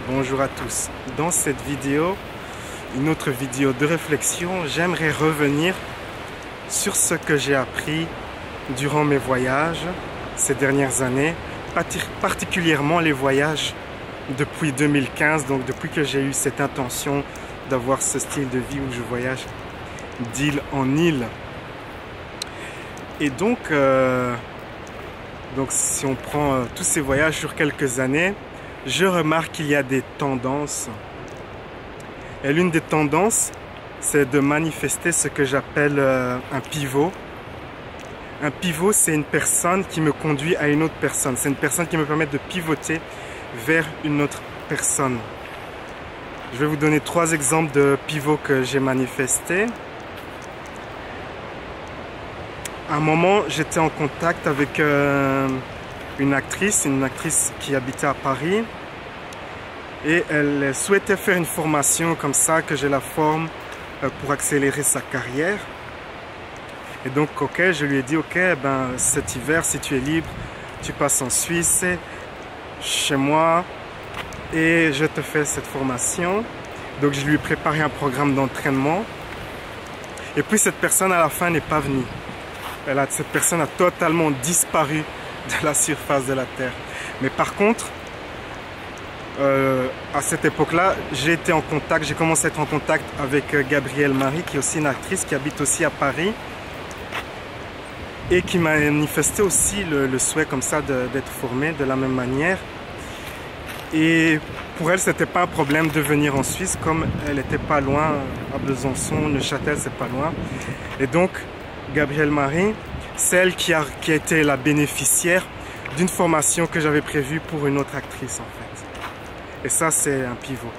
Bonjour à tous. Dans cette vidéo, une autre vidéo de réflexion, j'aimerais revenir sur ce que j'ai appris durant mes voyages ces dernières années, particulièrement les voyages depuis 2015, donc depuis que j'ai eu cette intention d'avoir ce style de vie où je voyage d'île en île. Et donc si on prend tous ces voyages sur quelques années, je remarque qu'il y a des tendances. Et l'une des tendances, c'est de manifester ce que j'appelle un pivot. Un pivot, c'est une personne qui me conduit à une autre personne. C'est une personne qui me permet de pivoter vers une autre personne. Je vais vous donner 3 exemples de pivots que j'ai manifestés. À un moment, j'étais en contact avec une actrice qui habitait à Paris. Et elle souhaitait faire une formation comme ça, que je la forme pour accélérer sa carrière. Et donc, ok, je lui ai dit, ok, ben, cet hiver, si tu es libre, tu passes en Suisse, chez moi, et je te fais cette formation. Donc, je lui ai préparé un programme d'entraînement. Et puis, cette personne, à la fin, n'est pas venue. Cette personne a totalement disparu de la surface de la Terre. Mais par contre, à cette époque-là, j'ai commencé à être en contact avec Gabrielle Marie, qui est aussi une actrice, qui habite aussi à Paris, et qui m'a manifesté aussi le souhait comme ça d'être formée de la même manière. Et pour elle, c'était pas un problème de venir en Suisse, comme elle n'était pas loin, à Besançon, Neuchâtel, c'est pas loin. Et donc, Gabrielle Marie, c'est elle qui a été la bénéficiaire d'une formation que j'avais prévue pour une autre actrice, en fait. Et ça, c'est un pivot.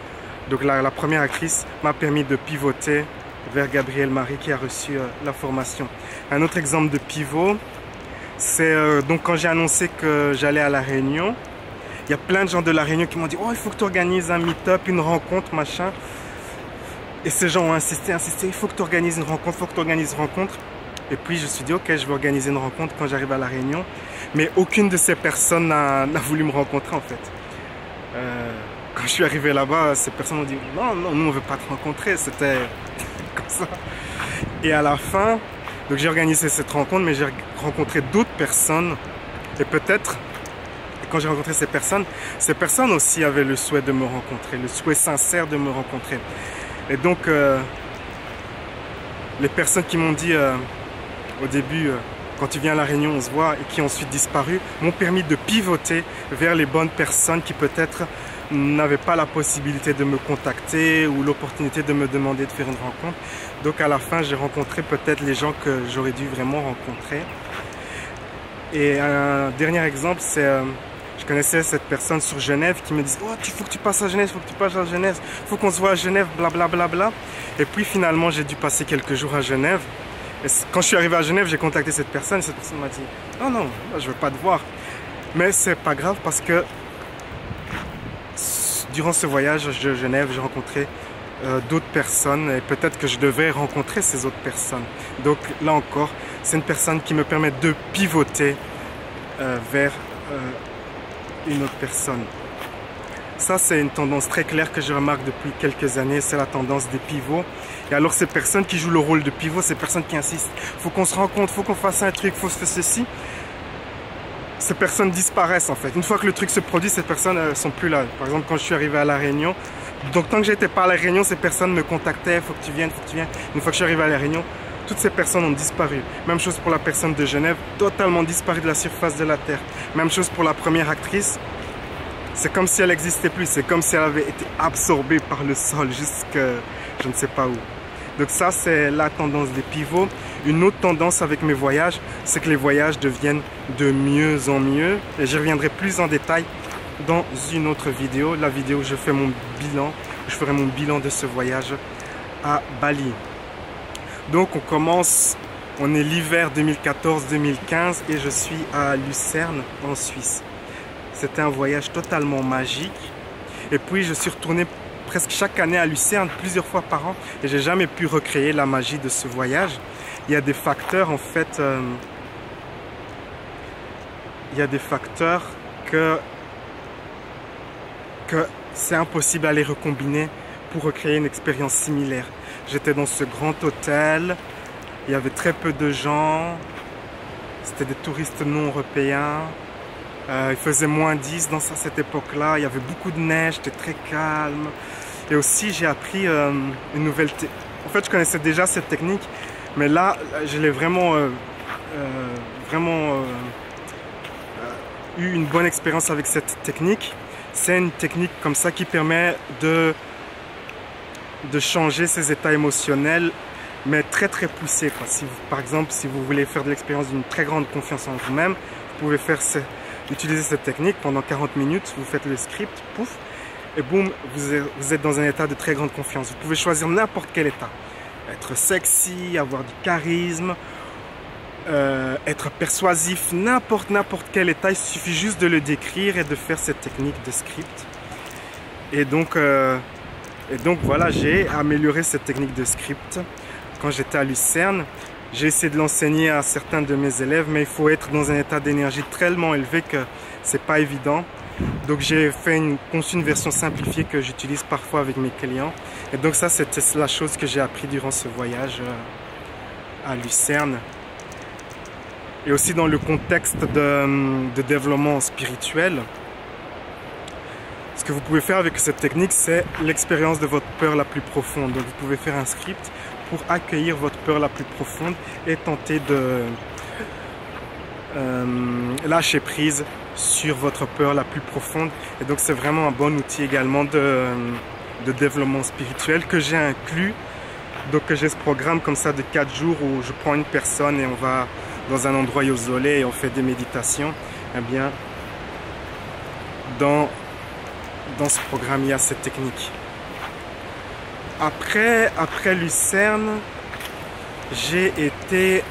Donc la première actrice m'a permis de pivoter vers Gabrielle Marie qui a reçu la formation. Un autre exemple de pivot, c'est donc quand j'ai annoncé que j'allais à La Réunion, il y a plein de gens de La Réunion qui m'ont dit « Oh, il faut que tu organises un meet-up, une rencontre, machin. » Et ces gens ont insisté, il faut que tu organises une rencontre, Et puis je me suis dit « Ok, je vais organiser une rencontre quand j'arrive à La Réunion. » Mais aucune de ces personnes n'a voulu me rencontrer, en fait. Quand je suis arrivé là-bas, ces personnes m'ont dit « Non, nous on veut pas te rencontrer. » C'était comme ça. Et à la fin, donc j'ai organisé cette rencontre, mais j'ai rencontré d'autres personnes. Et peut-être, quand j'ai rencontré ces personnes aussi avaient le souhait de me rencontrer, le souhait sincère de me rencontrer. Et donc, les personnes qui m'ont dit au début, quand tu viens à La Réunion, on se voit, et qui ont ensuite disparu, m'ont permis de pivoter vers les bonnes personnes qui peut-être n'avaient pas la possibilité de me contacter ou l'opportunité de me demander de faire une rencontre. Donc à la fin, j'ai rencontré peut-être les gens que j'aurais dû vraiment rencontrer. Et un dernier exemple, c'est je connaissais cette personne sur Genève qui me disait « Oh, il faut que tu passes à Genève, il faut qu'on se voit à Genève, blablabla. Bla, bla. » Et puis finalement, j'ai dû passer quelques jours à Genève. Et quand je suis arrivé à Genève, j'ai contacté cette personne m'a dit « Non, non, je ne veux pas te voir. » Mais c'est pas grave parce que durant ce voyage de Genève, j'ai rencontré d'autres personnes et peut-être que je devais rencontrer ces autres personnes. Donc là encore, c'est une personne qui me permet de pivoter vers une autre personne. Ça, c'est une tendance très claire que je remarque depuis quelques années, c'est la tendance des pivots. Et alors ces personnes qui jouent le rôle de pivot, ces personnes qui insistent, faut qu'on se rencontre, faut qu'on fasse un truc, faut se faire ceci. Ces personnes disparaissent en fait. Une fois que le truc se produit, ces personnes ne sont plus là. Par exemple, quand je suis arrivé à La Réunion, donc tant que j'étais pas à La Réunion, ces personnes me contactaient, faut que tu viennes, faut que tu viennes. Une fois que je suis arrivé à La Réunion, toutes ces personnes ont disparu. Même chose pour la personne de Genève, totalement disparue de la surface de la Terre. Même chose pour la première actrice. C'est comme si elle n'existait plus, c'est comme si elle avait été absorbée par le sol jusque je ne sais pas où. Donc ça, c'est la tendance des pivots. Une autre tendance avec mes voyages, c'est que les voyages deviennent de mieux en mieux. Et j'y reviendrai plus en détail dans une autre vidéo. La vidéo où je fais mon bilan, je ferai mon bilan de ce voyage à Bali. Donc on est l'hiver 2014-2015 et je suis à Lucerne en Suisse. C'était un voyage totalement magique. Et puis je suis retourné presque chaque année à Lucerne, plusieurs fois par an, et j'ai jamais pu recréer la magie de ce voyage. Il y a des facteurs en fait, il y a des facteurs que c'est impossible à les recombiner pour recréer une expérience similaire. J'étais dans ce grand hôtel, il y avait très peu de gens, c'était des touristes non européens, il faisait -10 dans cette époque-là, il y avait beaucoup de neige, c'était très calme. Et aussi j'ai appris une nouvelle technique. En fait je connaissais déjà cette technique, mais là je l'ai vraiment, eu une bonne expérience avec cette technique. C'est une technique comme ça qui permet de changer ses états émotionnels, mais très poussé, quoi. Si vous, par exemple, si vous voulez faire de l'expérience d'une très grande confiance en vous-même, vous pouvez utiliser cette technique pendant 40 minutes, vous faites le script, pouf, et boum, vous êtes dans un état de très grande confiance. Vous pouvez choisir n'importe quel état. Être sexy, avoir du charisme, être persuasif, n'importe quel état, il suffit juste de le décrire et de faire cette technique de script. Et donc voilà, j'ai amélioré cette technique de script quand j'étais à Lucerne. J'ai essayé de l'enseigner à certains de mes élèves, mais il faut être dans un état d'énergie tellement élevé que c'est pas évident. Donc j'ai conçu une version simplifiée que j'utilise parfois avec mes clients. Et donc ça, c'était la chose que j'ai appris durant ce voyage à Lucerne. Et aussi dans le contexte de développement spirituel. Ce que vous pouvez faire avec cette technique, c'est l'expérience de votre peur la plus profonde. Donc vous pouvez faire un script pour accueillir votre peur la plus profonde et tenter de lâcher prise sur votre peur la plus profonde. Et donc c'est vraiment un bon outil également de développement spirituel que j'ai inclus. Donc j'ai ce programme comme ça de 4 jours où je prends une personne et on va dans un endroit isolé et on fait des méditations. Eh bien, dans ce programme, il y a cette technique. Après Lucerne, j'ai été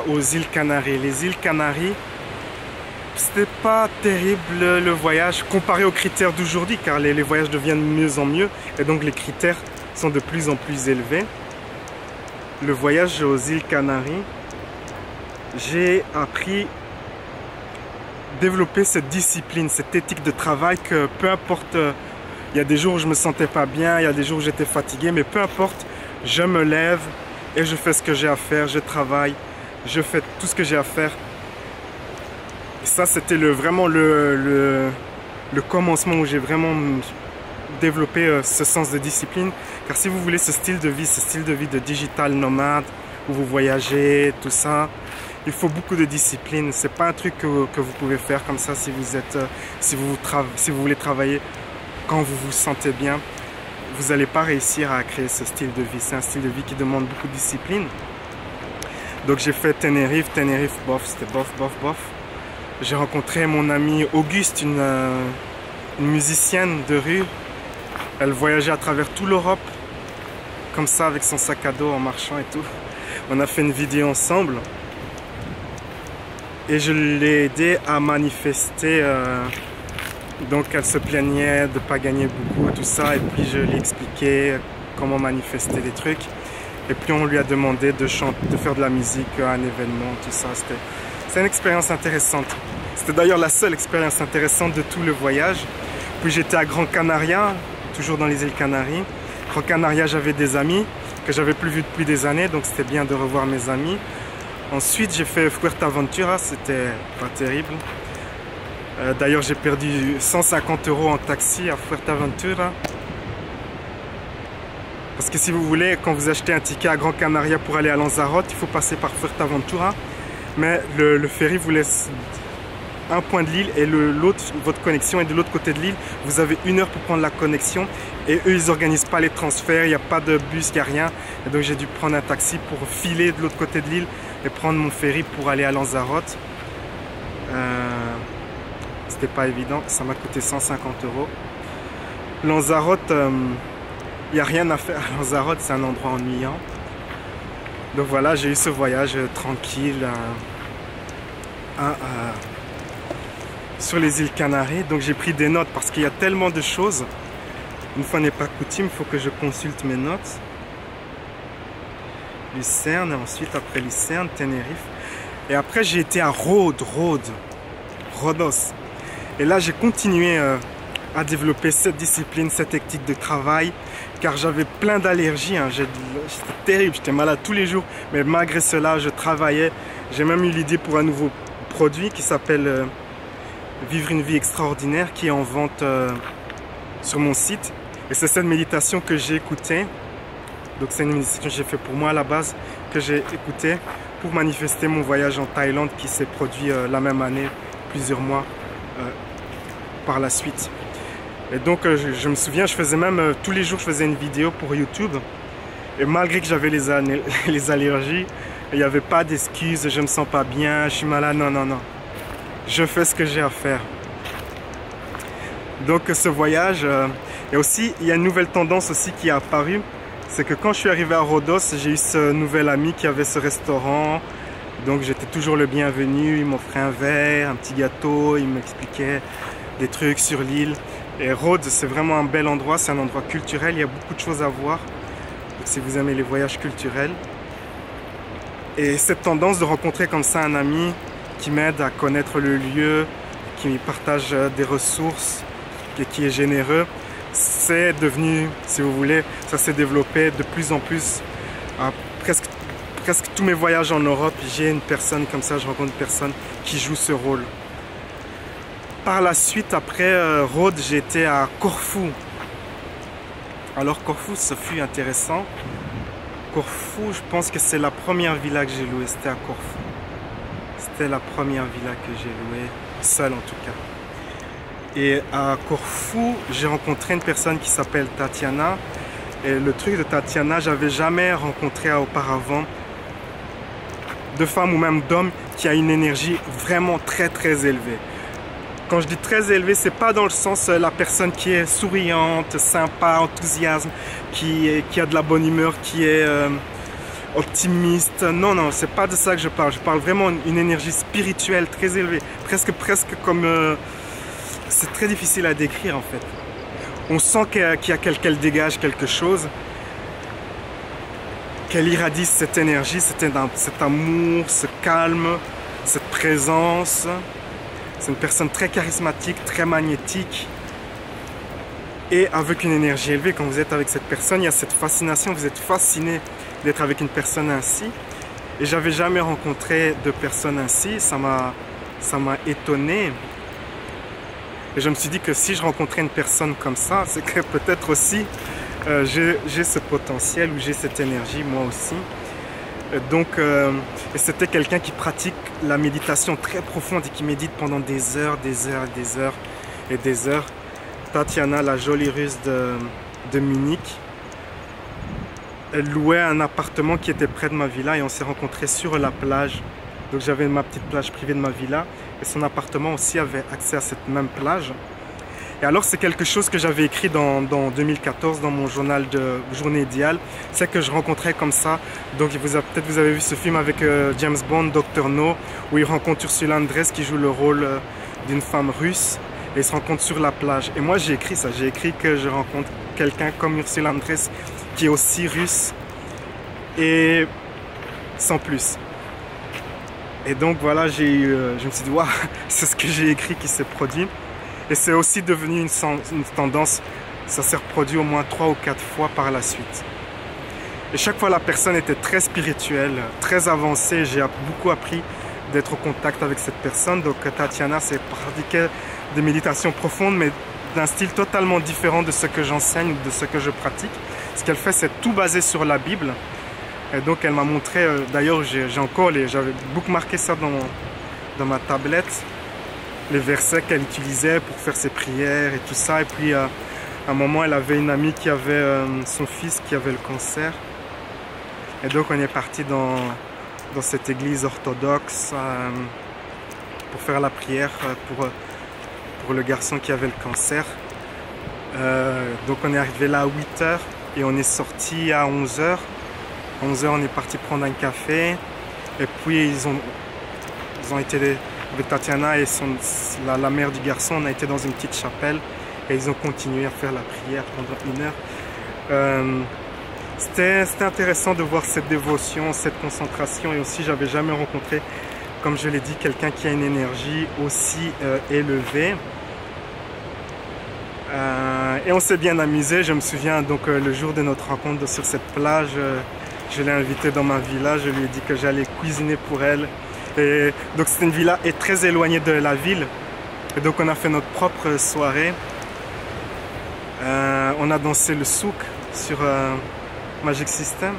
aux îles Canaries. Les îles Canaries, c'était pas terrible le voyage comparé aux critères d'aujourd'hui, car les voyages deviennent de mieux en mieux et donc les critères sont de plus en plus élevés. Le voyage aux îles Canaries, j'ai appris développer cette discipline, cette éthique de travail que peu importe, il y a des jours où je me sentais pas bien, il y a des jours où j'étais fatigué, mais peu importe, je me lève et je fais ce que j'ai à faire, je travaille, je fais tout ce que j'ai à faire. Et ça, c'était vraiment le commencement où j'ai vraiment développé ce sens de discipline. Car si vous voulez ce style de vie de digital nomade, où vous voyagez, tout ça, il faut beaucoup de discipline. C'est pas un truc que vous pouvez faire comme ça si vous voulez travailler quand vous vous sentez bien. Vous n'allez pas réussir à créer ce style de vie. C'est un style de vie qui demande beaucoup de discipline. Donc j'ai fait Tenerife, bof, c'était bof. J'ai rencontré mon amie Auguste, une musicienne de rue. Elle voyageait à travers toute l'Europe, comme ça, avec son sac à dos en marchant et tout. On a fait une vidéo ensemble. Et je l'ai aidé à manifester. Donc elle se plaignait de ne pas gagner beaucoup, tout ça. Et puis je lui ai expliqué comment manifester des trucs. Et puis on lui a demandé de faire de la musique à un événement, tout ça. C'était une expérience intéressante. C'était d'ailleurs la seule expérience intéressante de tout le voyage. Puis j'étais à Gran Canaria, toujours dans les îles Canaries. Gran Canaria, j'avais des amis que j'avais plus vus depuis des années, donc c'était bien de revoir mes amis. Ensuite, j'ai fait Fuerteventura, c'était pas terrible. D'ailleurs, j'ai perdu 150 € en taxi à Fuerteventura. Parce que si vous voulez, quand vous achetez un ticket à Gran Canaria pour aller à Lanzarote, il faut passer par Fuerteventura. Mais le ferry vous laisse un point de l'île et votre connexion est de l'autre côté de l'île. Vous avez 1 heure pour prendre la connexion et eux, ils n'organisent pas les transferts, il n'y a pas de bus, il n'y a rien. Et donc, j'ai dû prendre un taxi pour filer de l'autre côté de l'île et prendre mon ferry pour aller à Lanzarote. C'était pas évident, ça m'a coûté 150 €. Lanzarote, il n'y a rien à faire à Lanzarote, c'est un endroit ennuyant. Donc voilà, j'ai eu ce voyage tranquille sur les îles Canaries. Donc j'ai pris des notes parce qu'il y a tellement de choses. Une fois n'est pas coutume, il faut que je consulte mes notes. Lucerne, et ensuite après Lucerne, Tenerife. Et après j'ai été à Rhodos. Et là j'ai continué à développer cette discipline, cette technique de travail, car j'avais plein d'allergies, hein. C'était terrible, j'étais malade tous les jours, mais malgré cela, je travaillais. J'ai même eu l'idée pour un nouveau produit qui s'appelle Vivre une vie extraordinaire, qui est en vente sur mon site. Et c'est cette méditation que j'ai écoutée. Donc c'est une méditation que j'ai fait pour moi à la base, que j'ai écoutée pour manifester mon voyage en Thaïlande qui s'est produit la même année, plusieurs mois par la suite. Et donc je me souviens, je faisais même tous les jours, je faisais une vidéo pour YouTube. Et malgré que j'avais les allergies, il n'y avait pas d'excuses, je ne me sens pas bien, je suis malade, non, non, non. Je fais ce que j'ai à faire. Donc ce voyage, et aussi il y a une nouvelle tendance aussi qui est apparue, c'est que quand je suis arrivé à Rhodos, j'ai eu ce nouvel ami qui avait ce restaurant, donc j'étais toujours le bienvenu, il m'offrait un verre, un petit gâteau, il m'expliquait des trucs sur l'île. Et Rhodes, c'est vraiment un bel endroit, c'est un endroit culturel, il y a beaucoup de choses à voir, donc si vous aimez les voyages culturels. Et cette tendance de rencontrer comme ça un ami qui m'aide à connaître le lieu, qui me partage des ressources et qui est généreux, c'est devenu, si vous voulez, ça s'est développé de plus en plus. Presque tous mes voyages en Europe, j'ai une personne comme ça, je rencontre une personne qui joue ce rôle. Par la suite, après Rhodes, j'ai été à Corfou. Alors Corfou, ça fut intéressant. Corfou, je pense que c'est la première villa que j'ai louée, c'était à Corfou. C'était la première villa que j'ai louée, seule en tout cas. Et à Corfou, j'ai rencontré une personne qui s'appelle Tatiana. Et le truc de Tatiana, j'avais jamais rencontré auparavant de femme ou même d'homme qui a une énergie vraiment très très élevée. Quand je dis très élevée, c'est pas dans le sens la personne qui est souriante, sympa, enthousiaste, qui a de la bonne humeur, qui est optimiste. Non, non, c'est pas de ça que je parle. Je parle vraiment d'une énergie spirituelle très élevée, presque comme c'est très difficile à décrire en fait. On sent qu'elle dégage quelque chose, qu'elle irradie cette énergie, cet amour, ce calme, cette présence. C'est une personne très charismatique, très magnétique et avec une énergie élevée. Quand vous êtes avec cette personne, il y a cette fascination, vous êtes fasciné d'être avec une personne ainsi. Et j'avais jamais rencontré de personne ainsi, ça m'a étonné. Et je me suis dit que si je rencontrais une personne comme ça, c'est que peut-être aussi j'ai ce potentiel ou j'ai cette énergie moi aussi. Donc, et c'était quelqu'un qui pratique la méditation très profonde et qui médite pendant des heures, des heures, des heures et des heures. Tatiana, la jolie russe de Munich, elle louait un appartement qui était près de ma villa et on s'est rencontrés sur la plage. Donc j'avais ma petite plage privée de ma villa et son appartement aussi avait accès à cette même plage. Et alors c'est quelque chose que j'avais écrit dans 2014 dans mon journal de journée idéale, c'est que je rencontrais comme ça. Donc peut-être vous avez vu ce film avec James Bond, Dr No, où il rencontre Ursula Andress qui joue le rôle d'une femme russe et ils se rencontrent sur la plage. Et moi j'ai écrit ça, j'ai écrit que je rencontre quelqu'un comme Ursula Andress qui est aussi russe et sans plus. Et donc voilà, je me suis dit, waouh, c'est ce que j'ai écrit qui s'est produit. Et c'est aussi devenu une tendance, ça s'est reproduit au moins 3 ou 4 fois par la suite. Et chaque fois, la personne était très spirituelle, très avancée. J'ai beaucoup appris d'être au contact avec cette personne. Donc Tatiana, c'est pratiquer des méditations profondes, mais d'un style totalement différent de ce que j'enseigne, de ce que je pratique. Ce qu'elle fait, c'est tout basé sur la Bible. Et donc elle m'a montré, d'ailleurs j'avais beaucoup marqué ça dans ma tablette, les versets qu'elle utilisait pour faire ses prières et tout ça. Et puis à un moment elle avait une amie qui avait son fils qui avait le cancer. Et donc on est parti dans cette église orthodoxe pour faire la prière pour le garçon qui avait le cancer. Donc on est arrivé là à 8 h et on est sorti à 11 h. À 11 h, on est parti prendre un café. Et puis, ils ont été avec Tatiana et la mère du garçon. On a été dans une petite chapelle et ils ont continué à faire la prière pendant 1 heure. C'était intéressant de voir cette dévotion, cette concentration. Et aussi, j'avais jamais rencontré, comme je l'ai dit, quelqu'un qui a une énergie aussi élevée. Et on s'est bien amusé. Je me souviens donc le jour de notre rencontre sur cette plage, je l'ai invitée dans ma villa. Je lui ai dit que j'allais cuisiner pour elle. Et donc c'est une villa est très éloignée de la ville. Et donc on a fait notre propre soirée. On a dansé le souk sur Magic System.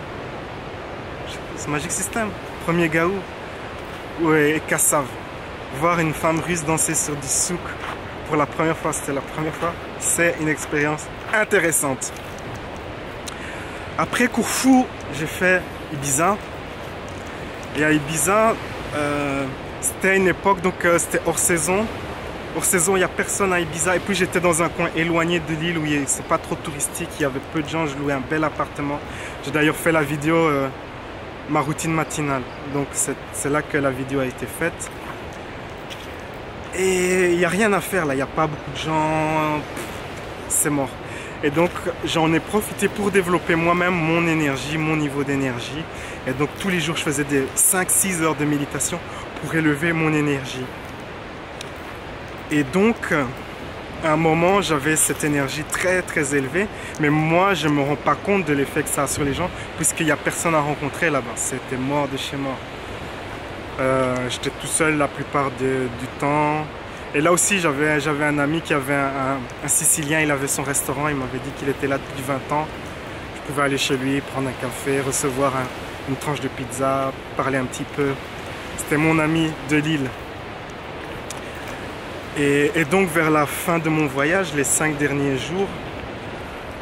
C'est Magic System, premier Gaou. Ouais, et Kassav. Voir une femme russe danser sur du souk pour la première fois, c'était la première fois. C'est une expérience intéressante. Après Corfou, j'ai fait Ibiza. Et à Ibiza, c'était une époque, donc c'était hors saison. Hors saison, il n'y a personne à Ibiza. Et puis j'étais dans un coin éloigné de l'île où c'est pas trop touristique. Il y avait peu de gens. Je louais un bel appartement. J'ai d'ailleurs fait la vidéo, ma routine matinale. Donc c'est là que la vidéo a été faite. Et il n'y a rien à faire là. Il n'y a pas beaucoup de gens. C'est mort. Et donc j'en ai profité pour développer moi-même mon énergie, mon niveau d'énergie. Et donc tous les jours je faisais des 5-6 heures de méditation pour élever mon énergie. Et donc à un moment j'avais cette énergie très très élevée, mais moi je ne me rends pas compte de l'effet que ça a sur les gens, puisqu'il n'y a personne à rencontrer là-bas, c'était mort de chez mort. J'étais tout seul la plupart du temps. Et là aussi, j'avais un ami qui avait un Sicilien, il avait son restaurant, il m'avait dit qu'il était là depuis 20 ans. Je pouvais aller chez lui, prendre un café, recevoir une tranche de pizza, parler un petit peu. C'était mon ami de Lille. Et donc vers la fin de mon voyage, les 5 derniers jours,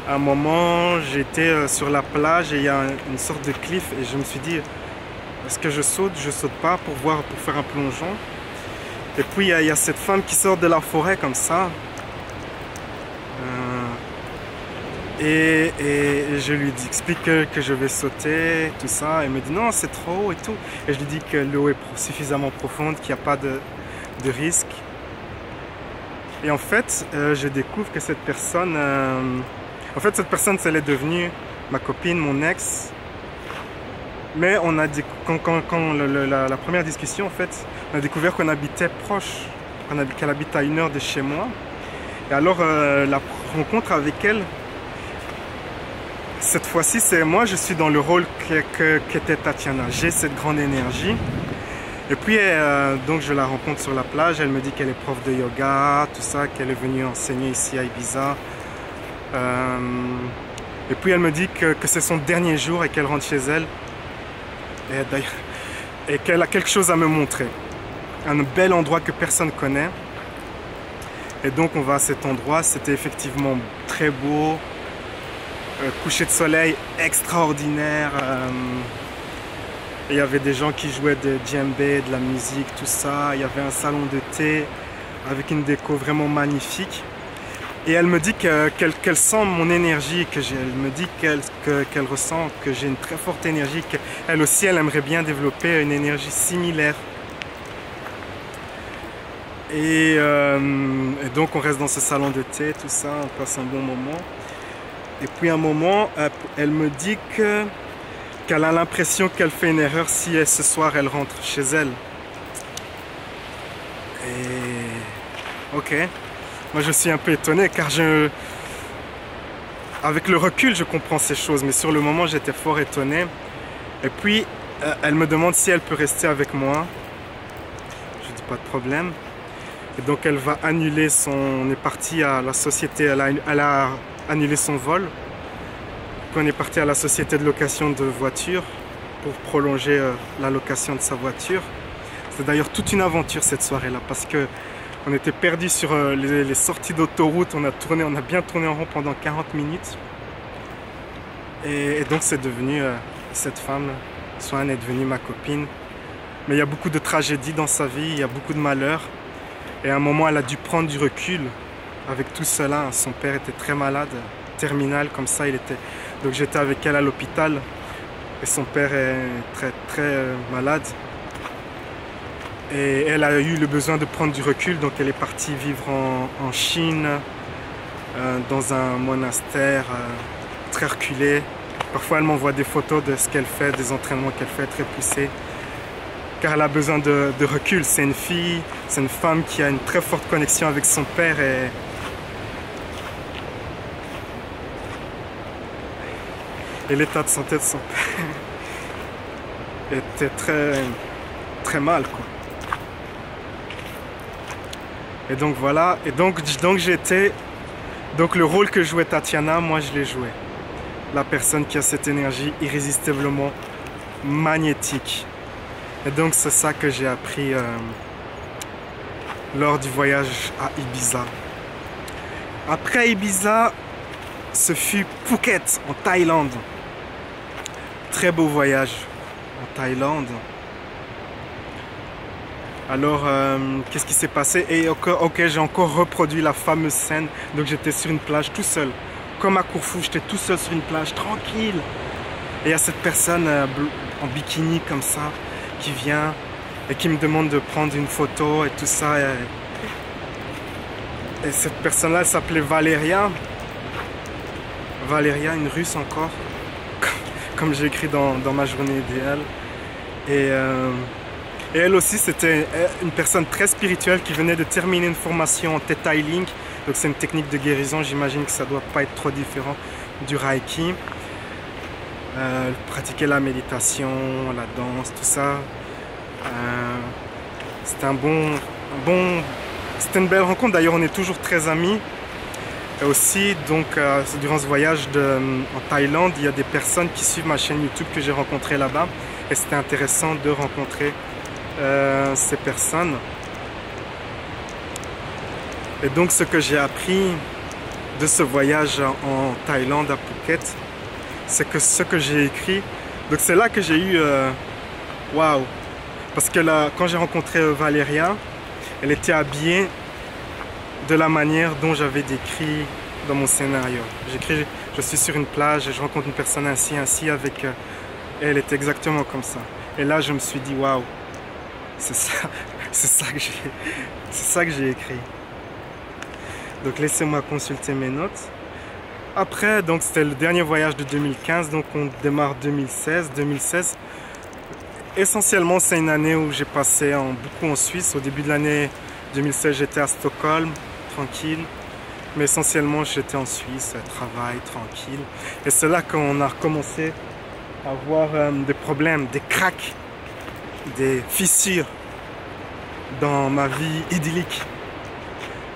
à un moment, j'étais sur la plage et il y a une sorte de cliff et je me suis dit, est-ce que je saute pas pour faire un plongeon? Et puis il y a cette femme qui sort de la forêt comme ça. Et je lui explique que je vais sauter, tout ça. Elle me dit non, c'est trop haut et tout. Et je lui dis que l'eau est suffisamment profonde, qu'il n'y a pas de risque. Et en fait, je découvre que cette personne... elle est devenue ma copine, mon ex. Mais on a la première discussion, en fait, on a découvert qu'on habitait proche, qu'elle habite à 1 heure de chez moi. Et alors, la rencontre avec elle, cette fois-ci, c'est moi, je suis dans le rôle qu'était Tatiana. J'ai cette grande énergie. Et puis, donc, je la rencontre sur la plage. Elle me dit qu'elle est prof de yoga, tout ça, qu'elle est venue enseigner ici à Ibiza. Et puis, elle me dit que c'est son dernier jour et qu'elle rentre chez elle. Et qu'elle a quelque chose à me montrer. Un bel endroit que personne connaît. Et donc on va à cet endroit. C'était effectivement très beau. Coucher de soleil extraordinaire. Et il y avait des gens qui jouaient de djembé, de la musique, tout ça. Il y avait un salon de thé avec une déco vraiment magnifique. Et elle me dit qu'elle sent mon énergie, elle me dit qu'elle ressent que j'ai une très forte énergie, qu'elle aussi, elle aimerait bien développer une énergie similaire. Et donc on reste dans ce salon de thé, tout ça, on passe un bon moment. Et puis à un moment, elle me dit qu'elle a l'impression qu'elle fait une erreur si ce soir elle rentre chez elle. Et... ok. Moi je suis un peu étonné car avec le recul je comprends ces choses, mais sur le moment j'étais fort étonné. Et puis elle me demande si elle peut rester avec moi. Je dis pas de problème. Et donc elle va annuler on est parti à la société, elle a annulé son vol. Donc on est parti à la société de location de voitures pour prolonger la location de sa voiture. C'est d'ailleurs toute une aventure cette soirée là parce que on était perdus sur les sorties d'autoroute, on a bien tourné en rond pendant 40 minutes. Et donc c'est devenu, cette femme, Swan est devenue ma copine. Mais il y a beaucoup de tragédies dans sa vie, il y a beaucoup de malheurs. Et à un moment elle a dû prendre du recul avec tout cela. Son père était très malade, terminal comme ça. Donc j'étais avec elle à l'hôpital et son père est très très malade. Et elle a eu le besoin de prendre du recul, donc elle est partie vivre en Chine, dans un monastère très reculé. Parfois elle m'envoie des photos de ce qu'elle fait, des entraînements qu'elle fait très poussés. Car elle a besoin de recul. C'est une fille, c'est une femme qui a une très forte connexion avec son père Et l'état de santé de son père était très mal, quoi. Et donc voilà, et donc j'étais, donc le rôle que jouait Tatiana, moi je l'ai joué. La personne qui a cette énergie irrésistiblement magnétique. Et donc c'est ça que j'ai appris lors du voyage à Ibiza. Après Ibiza, ce fut Phuket en Thaïlande. Très beau voyage en Thaïlande. Alors, qu'est-ce qui s'est passé? Et ok, j'ai encore reproduit la fameuse scène. Donc j'étais sur une plage tout seul. Comme à Corfou, j'étais tout seul sur une plage, tranquille. Et il y a cette personne en bikini comme ça, qui vient et qui me demande de prendre une photo et tout ça. Et cette personne-là, elle s'appelait Valéria. Valéria, une Russe encore. Comme j'ai écrit dans ma journée idéale. Et elle aussi, c'était une personne très spirituelle qui venait de terminer une formation en Theta Healing. Donc c'est une technique de guérison, j'imagine que ça ne doit pas être trop différent du Reiki. Pratiquer la méditation, la danse, tout ça. C'était c'était une belle rencontre. D'ailleurs, on est toujours très amis. Et aussi, donc, durant ce voyage en Thaïlande, il y a des personnes qui suivent ma chaîne YouTube que j'ai rencontrées là-bas. Et c'était intéressant de rencontrer ces personnes. Et donc ce que j'ai appris de ce voyage en Thaïlande à Phuket, c'est que ce que j'ai écrit, donc c'est là que j'ai eu waouh, parce que là, quand j'ai rencontré Valéria, elle était habillée de la manière dont j'avais décrit dans mon scénario. J'écris, je suis sur une plage et je rencontre une personne ainsi avec elle était exactement comme ça. Et là je me suis dit waouh, c'est ça que j'ai écrit. Donc laissez-moi consulter mes notes. Après, donc c'était le dernier voyage de 2015, donc on démarre 2016. 2016, essentiellement c'est une année où j'ai passé beaucoup en Suisse. Au début de l'année 2016, j'étais à Stockholm, tranquille. Mais essentiellement j'étais en Suisse, travail, tranquille. Et c'est là qu'on a recommencé à avoir des problèmes, des cracks, des fissures dans ma vie idyllique.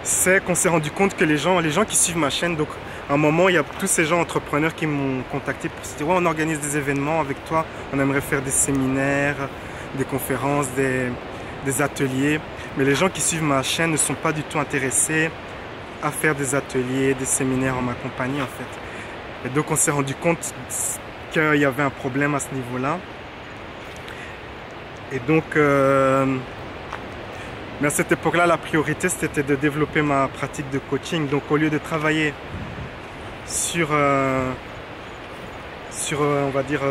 C'est qu'on s'est rendu compte que les gens qui suivent ma chaîne, donc à un moment il y a tous ces gens entrepreneurs qui m'ont contacté pour se dire ouais, on organise des événements avec toi, on aimerait faire des séminaires, des conférences, des ateliers, mais les gens qui suivent ma chaîne ne sont pas du tout intéressés à faire des ateliers, des séminaires en ma compagnie en fait. Et donc on s'est rendu compte qu'il y avait un problème à ce niveau-là. Et donc mais à cette époque-là, la priorité, c'était de développer ma pratique de coaching. Donc, au lieu de travailler sur on va dire,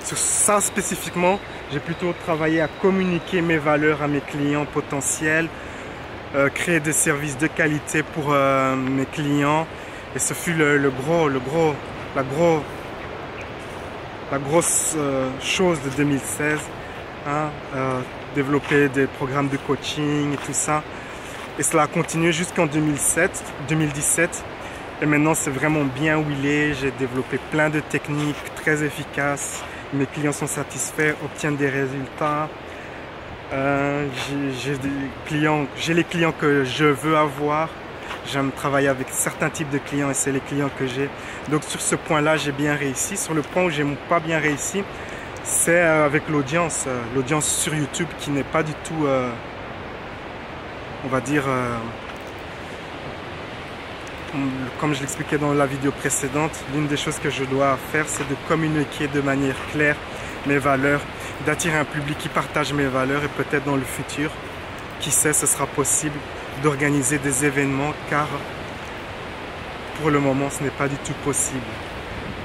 sur ça spécifiquement, j'ai plutôt travaillé à communiquer mes valeurs à mes clients potentiels, créer des services de qualité pour mes clients. Et ce fut la grosse chose de 2016. Hein, développer des programmes de coaching et tout ça. Et cela a continué jusqu'en 2017. Et maintenant, c'est vraiment bien huilé. J'ai développé plein de techniques très efficaces. Mes clients sont satisfaits, obtiennent des résultats. J'ai les clients que je veux avoir. J'aime travailler avec certains types de clients et c'est les clients que j'ai. Donc sur ce point-là, j'ai bien réussi. Sur le point où j'ai pas bien réussi, c'est avec l'audience sur YouTube qui n'est pas du tout, on va dire, comme je l'expliquais dans la vidéo précédente, l'une des choses que je dois faire, c'est de communiquer de manière claire mes valeurs, d'attirer un public qui partage mes valeurs et peut-être dans le futur, qui sait, ce sera possible d'organiser des événements car pour le moment, ce n'est pas du tout possible.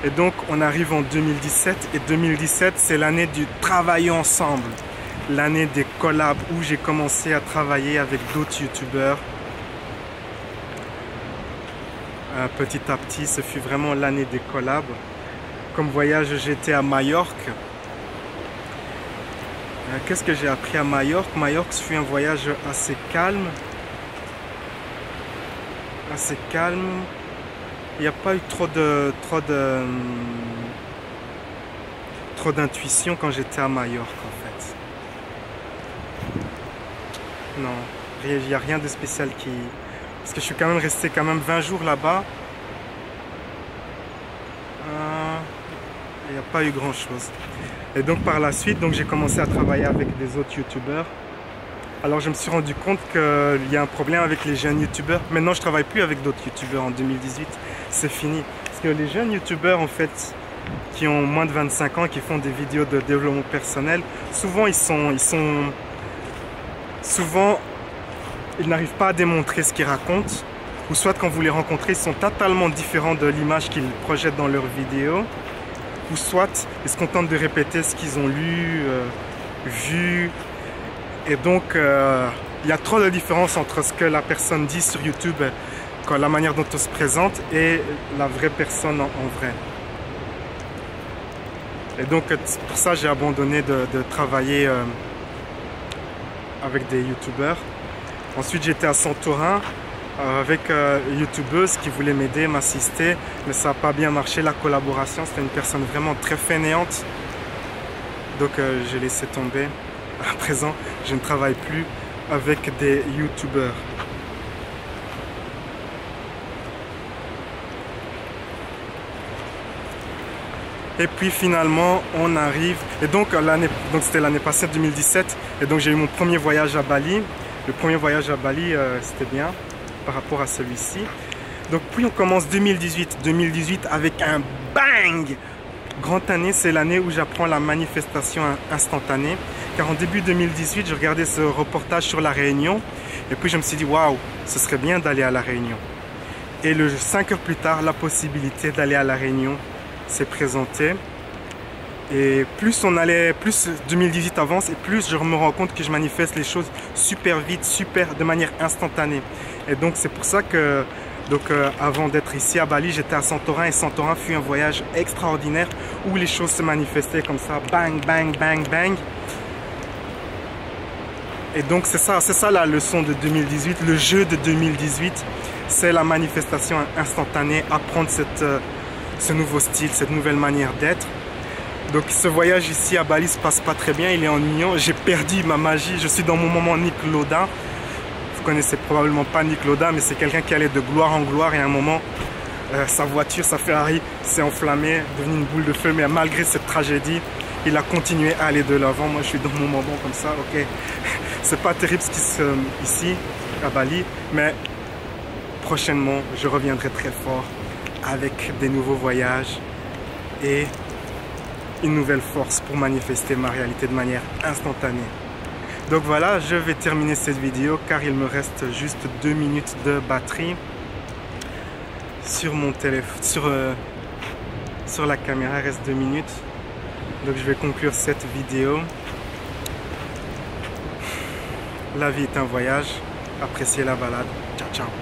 Et donc, on arrive en 2017 et 2017, c'est l'année du travail ensemble, l'année des collabs où j'ai commencé à travailler avec d'autres youtubeurs. Petit à petit, ce fut vraiment l'année des collabs. Comme voyage, j'étais à Majorque. Qu'est-ce que j'ai appris à Majorque? Majorque, ce fut un voyage assez calme. Il n'y a pas eu trop de trop d'intuition quand j'étais à Majorque en fait. Non, il n'y a rien de spécial qui... Parce que je suis quand même resté 20 jours là-bas. Il n'y a pas eu grand chose. Et donc par la suite, j'ai commencé à travailler avec des autres youtubeurs. Alors je me suis rendu compte qu'il y a un problème avec les jeunes youtubeurs. Maintenant je ne travaille plus avec d'autres youtubeurs en 2018. C'est fini. Parce que les jeunes youtubeurs en fait, qui ont moins de 25 ans, qui font des vidéos de développement personnel, souvent ils n'arrivent pas à démontrer ce qu'ils racontent. Ou soit quand vous les rencontrez, ils sont totalement différents de l'image qu'ils projettent dans leurs vidéos. Ou soit ils se contentent de répéter ce qu'ils ont lu, vu. Et donc il y a trop de différence entre ce que la personne dit sur YouTube, la manière dont on se présente, et la vraie personne en vrai. Et donc pour ça j'ai abandonné de travailler avec des youtubeurs. Ensuite j'étais à Santorin avec une youtubeuse qui voulait m'aider, m'assister, mais ça n'a pas bien marché la collaboration. C'était une personne vraiment très fainéante, donc j'ai laissé tomber. À présent je ne travaille plus avec des youtubeurs. Et puis finalement on arrive, et donc c'était l'année passée 2017, et donc j'ai eu mon premier voyage à Bali. Le premier voyage à Bali c'était bien par rapport à celui-ci. Donc puis on commence 2018 avec un bang. Grande année, c'est l'année où j'apprends la manifestation instantanée, car en début 2018 je regardais ce reportage sur la Réunion, et puis je me suis dit waouh, ce serait bien d'aller à la Réunion. Et 5 heures plus tard, la possibilité d'aller à la Réunion s'est présentée. Et plus 2018 avance, et plus je me rends compte que je manifeste les choses super vite, de manière instantanée. Et donc c'est pour ça que avant d'être ici à Bali, j'étais à Santorin, et Santorin fut un voyage extraordinaire où les choses se manifestaient comme ça, bang, bang, bang, bang. Et donc c'est ça la leçon de 2018, le jeu de 2018, c'est la manifestation instantanée, apprendre ce nouveau style, cette nouvelle manière d'être. Donc ce voyage ici à Bali se passe pas très bien, il est ennuyant, j'ai perdu ma magie, je suis dans mon moment Nick Lauda. Vous connaissez probablement pas Nick Lauda, mais c'est quelqu'un qui allait de gloire en gloire, et à un moment sa voiture, sa Ferrari s'est enflammée, devenue une boule de feu, mais malgré cette tragédie, il a continué à aller de l'avant. Moi je suis dans mon moment comme ça, ok. C'est pas terrible ce qui se ici à Bali, mais prochainement je reviendrai très fort avec des nouveaux voyages et une nouvelle force pour manifester ma réalité de manière instantanée. Donc voilà, je vais terminer cette vidéo car il me reste juste 2 minutes de batterie sur mon téléphone, sur la caméra, il reste 2 minutes. Donc je vais conclure cette vidéo. La vie est un voyage, appréciez la balade. Ciao ciao.